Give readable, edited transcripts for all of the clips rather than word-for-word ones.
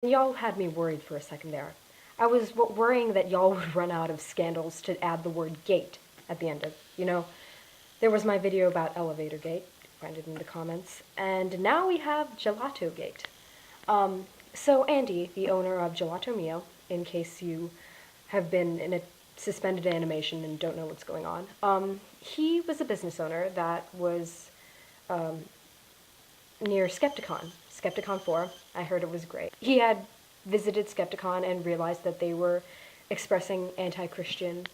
Y'all had me worried for a second there. I was worrying that y'all would run out of scandals to add the word gate at the end of, there was my video about Elevator Gate, find it in the comments, and now we have Gelato Gate. So Andy, the owner of Gelato Mio, in case you have been in a suspended animation and don't know what's going on, he was a business owner that was near Skepticon 4. I heard it was great. He had visited Skepticon and realized that they were expressing anti-Christian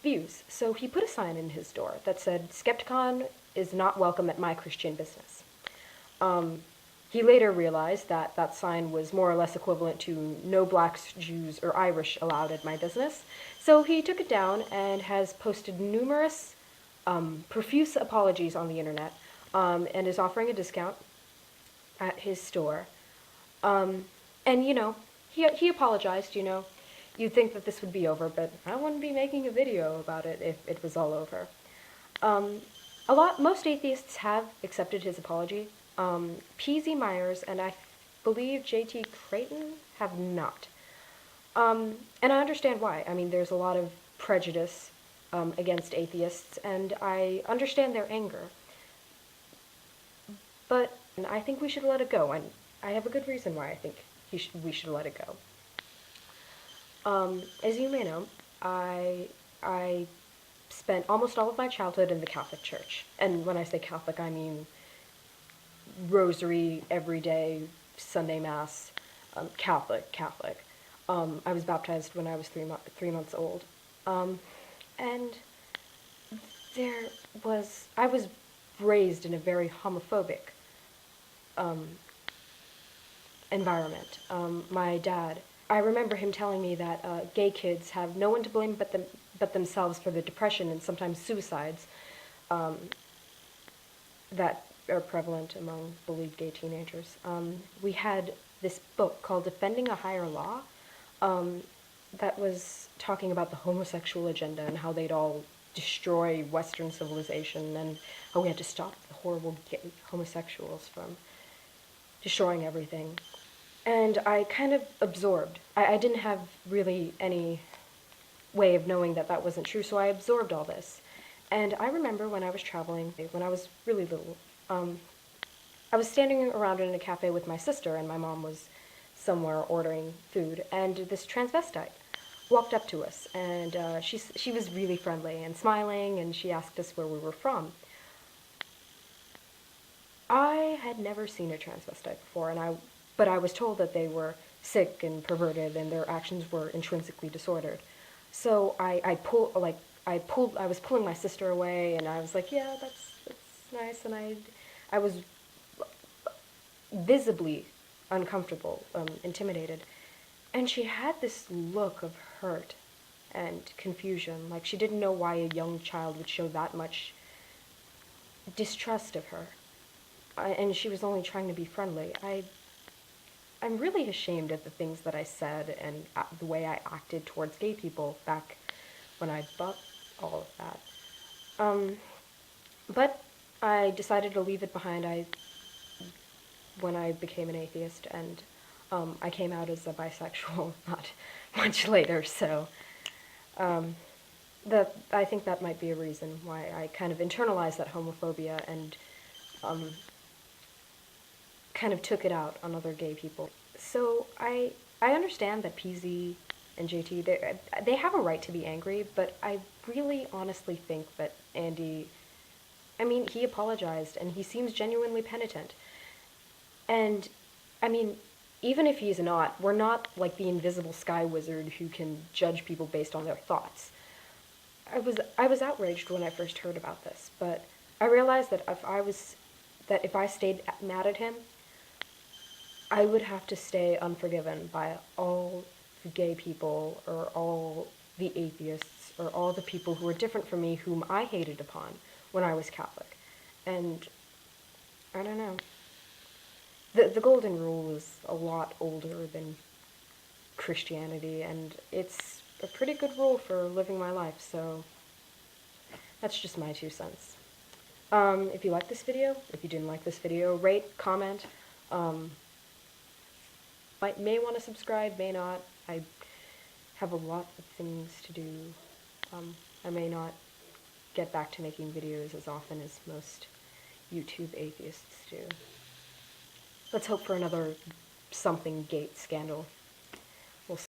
views. So he put a sign in his door that said, "Skepticon is not welcome at my Christian business." He later realized that that sign was more or less equivalent to "No blacks, Jews, or Irish allowed at my business." So he took it down and has posted numerous profuse apologies on the internet, and is offering a discount at his store. And he apologized. You'd think that this would be over, but I wouldn't be making a video about it if it was all over. Most atheists have accepted his apology. P.Z. Myers and I believe J.T. Creighton have not. And I understand why. I mean, there's a lot of prejudice against atheists, and I understand their anger. But I think we should let it go, and I have a good reason why I think we should let it go. As you may know, I spent almost all of my childhood in the Catholic Church. And when I say Catholic, I mean rosary every day, Sunday Mass, Catholic. I was baptized when I was 3 months old. And I was raised in a very homophobic environment. My dad, I remember him telling me that gay kids have no one to blame but themselves for the depression and sometimes suicides that are prevalent among believed gay teenagers. We had this book called Defending a Higher Law that was talking about the homosexual agenda and how they'd all destroy Western civilization and how we had to stop the horrible gay homosexuals from destroying everything. And I kind of absorbed. I didn't have really any way of knowing that that wasn't true, so I absorbed all this. And I remember when I was traveling, when I was really little, I was standing around in a cafe with my sister, and my mom was somewhere ordering food, and this transvestite walked up to us, and she was really friendly and smiling, and she asked us where we were from. I had never seen a transvestite before, but I was told that they were sick and perverted, and their actions were intrinsically disordered. So I was pulling my sister away, and I was like, "Yeah, that's nice," and I was visibly uncomfortable, intimidated, and she had this look of hurt and confusion, like she didn't know why a young child would show that much distrust of her. And she was only trying to be friendly. I'm really ashamed of the things that I said and the way I acted towards gay people back when I bought all of that. But I decided to leave it behind when I became an atheist, and I came out as a bisexual not much later, so I think that might be a reason why I kind of internalized that homophobia and kind of took it out on other gay people. So I understand that PZ and JT, they have a right to be angry, but I really honestly think that Andy, I mean, he apologized and he seems genuinely penitent. And, I mean, even if he's not, we're not like the invisible sky wizard who can judge people based on their thoughts. I was outraged when I first heard about this, but I realized that if I stayed mad at him, I would have to stay unforgiven by all the gay people or all the atheists or all the people who were different from me whom I hated upon when I was Catholic. And I don't know. The golden rule is a lot older than Christianity, and it's a pretty good rule for living my life, so that's just my 2 cents. If you like this video, if you didn't like this video, rate, comment, may want to subscribe, may not. I have a lot of things to do. I may not get back to making videos as often as most YouTube atheists do. Let's hope for another something gate scandal.